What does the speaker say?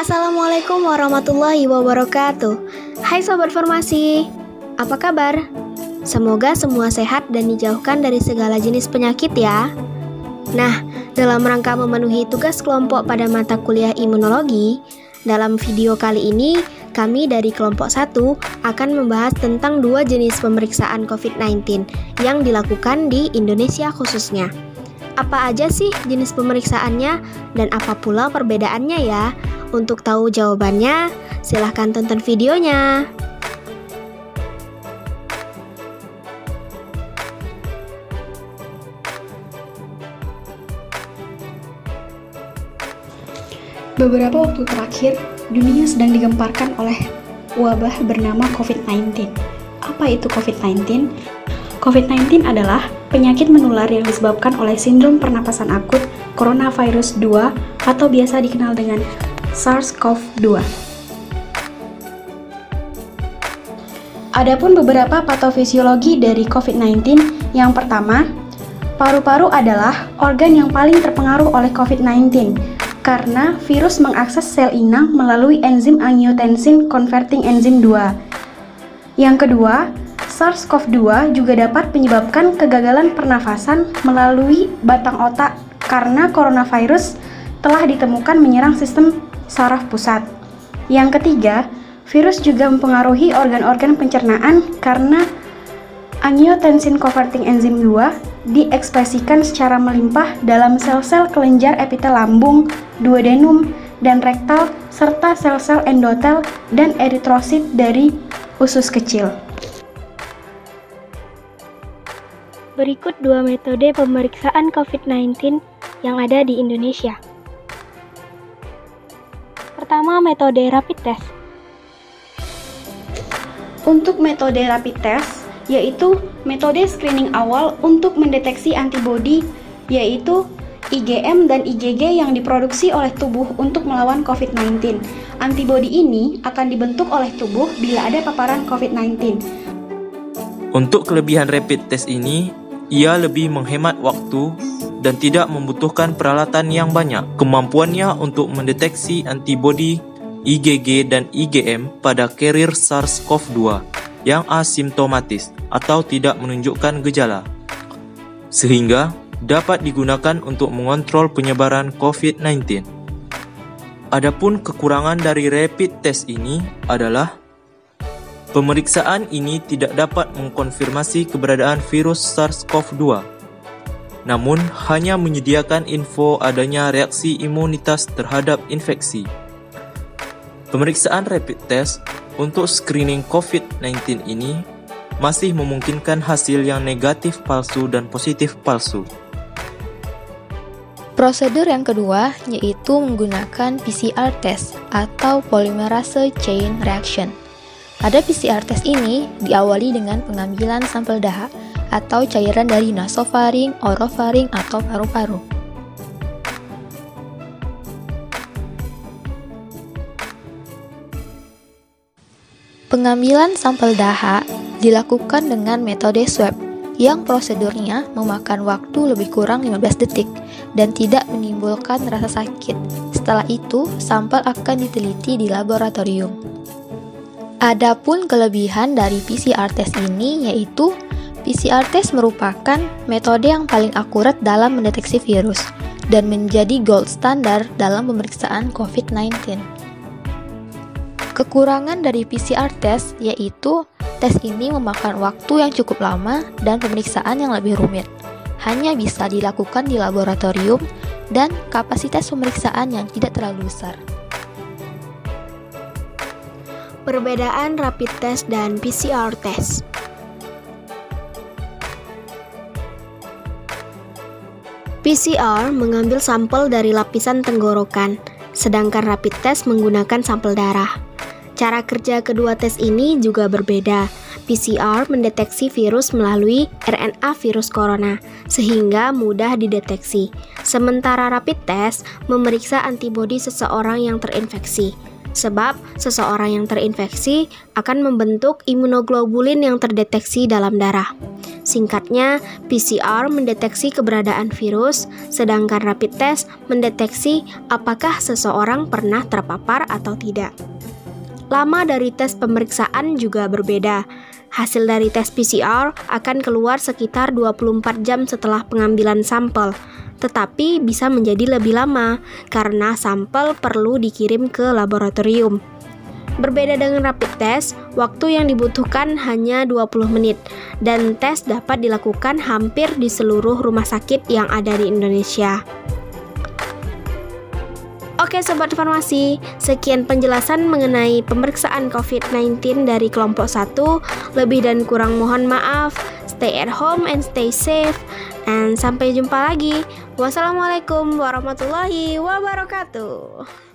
Assalamualaikum warahmatullahi wabarakatuh. Hai Sobat Farmasi, apa kabar? Semoga semua sehat dan dijauhkan dari segala jenis penyakit ya. Nah, dalam rangka memenuhi tugas kelompok pada mata kuliah imunologi, dalam video kali ini kami dari kelompok 1 akan membahas tentang 2 jenis pemeriksaan COVID-19 yang dilakukan di Indonesia khususnya. Apa aja sih jenis pemeriksaannya dan apa pula perbedaannya ya? Untuk tahu jawabannya, silahkan tonton videonya. Beberapa waktu terakhir, dunia sedang digemparkan oleh wabah bernama COVID-19. Apa itu COVID-19? COVID-19 adalah penyakit menular yang disebabkan oleh sindrom pernapasan akut coronavirus 2 atau biasa dikenal dengan SARS-CoV-2. Adapun beberapa patofisiologi dari COVID-19, yang pertama, paru-paru adalah organ yang paling terpengaruh oleh COVID-19 karena virus mengakses sel inang melalui enzim angiotensin converting enzim 2. Yang kedua, SARS-CoV-2 juga dapat menyebabkan kegagalan pernafasan melalui batang otak karena coronavirus telah ditemukan menyerang sistem saraf pusat. Yang ketiga, virus juga mempengaruhi organ-organ pencernaan karena angiotensin converting enzim 2 diekspresikan secara melimpah dalam sel-sel kelenjar epitel lambung, duodenum, dan rektal, serta sel-sel endotel dan eritrosit dari usus kecil. Berikut 2 metode pemeriksaan COVID-19 yang ada di Indonesia. Pertama, metode rapid test. Untuk metode rapid test, yaitu metode screening awal untuk mendeteksi antibodi, yaitu IgM dan IgG yang diproduksi oleh tubuh untuk melawan COVID-19. Antibodi ini akan dibentuk oleh tubuh bila ada paparan COVID-19. Untuk kelebihan rapid test ini, ia lebih menghemat waktu dan tidak membutuhkan peralatan yang banyak. Kemampuannya untuk mendeteksi antibodi IgG dan IgM pada carrier SARS-CoV-2 yang asimptomatis atau tidak menunjukkan gejala, sehingga dapat digunakan untuk mengontrol penyebaran COVID-19. Adapun kekurangan dari rapid test ini adalah pemeriksaan ini tidak dapat mengkonfirmasi keberadaan virus SARS-CoV-2, namun hanya menyediakan info adanya reaksi imunitas terhadap infeksi. Pemeriksaan rapid test untuk screening COVID-19 ini masih memungkinkan hasil yang negatif palsu dan positif palsu. Prosedur yang kedua yaitu menggunakan PCR test atau polymerase chain reaction. Pada PCR test ini diawali dengan pengambilan sampel dahak atau cairan dari nasofaring, orofaring, atau paru-paru. Pengambilan sampel dahak dilakukan dengan metode swab yang prosedurnya memakan waktu lebih kurang 15 detik dan tidak menimbulkan rasa sakit. Setelah itu, sampel akan diteliti di laboratorium. Adapun kelebihan dari PCR test ini yaitu PCR test merupakan metode yang paling akurat dalam mendeteksi virus dan menjadi gold standar dalam pemeriksaan COVID-19. Kekurangan dari PCR test yaitu tes ini memakan waktu yang cukup lama dan pemeriksaan yang lebih rumit. Hanya bisa dilakukan di laboratorium dan kapasitas pemeriksaan yang tidak terlalu besar. Perbedaan rapid test dan PCR test. PCR mengambil sampel dari lapisan tenggorokan, sedangkan rapid test menggunakan sampel darah. Cara kerja kedua tes ini juga berbeda. PCR mendeteksi virus melalui RNA virus corona, sehingga mudah dideteksi. Sementara rapid test memeriksa antibodi seseorang yang terinfeksi. sebab seseorang yang terinfeksi akan membentuk imunoglobulin yang terdeteksi dalam darah. Singkatnya, PCR mendeteksi keberadaan virus, sedangkan rapid test mendeteksi apakah seseorang pernah terpapar atau tidak. Lama dari tes pemeriksaan juga berbeda. Hasil dari tes PCR akan keluar sekitar 24 jam setelah pengambilan sampel, tetapi bisa menjadi lebih lama karena sampel perlu dikirim ke laboratorium. Berbeda dengan rapid test, waktu yang dibutuhkan hanya 20 menit dan tes dapat dilakukan hampir di seluruh rumah sakit yang ada di Indonesia. Oke Sobat Farmasi, sekian penjelasan mengenai pemeriksaan COVID-19 dari kelompok 1. Lebih dan kurang mohon maaf. Stay at home and stay safe. And sampai jumpa lagi. Wassalamualaikum warahmatullahi wabarakatuh.